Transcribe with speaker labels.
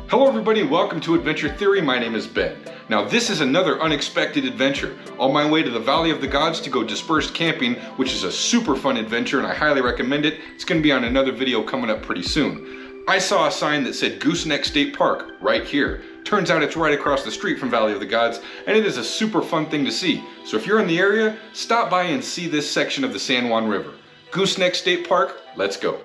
Speaker 1: Hello everybody, welcome to Adventure Theory. My name is Ben. Now this is another unexpected adventure. On my way to the Valley of the Gods to go dispersed camping, which is a super fun adventure and I highly recommend it. It's going to be on another video coming up pretty soon. I saw a sign that said Goosenecks State Park right here. Turns out it's right across the street from Valley of the Gods, and it is a super fun thing to see. So if you're in the area, stop by and see this section of the San Juan River. Goosenecks State Park, let's go.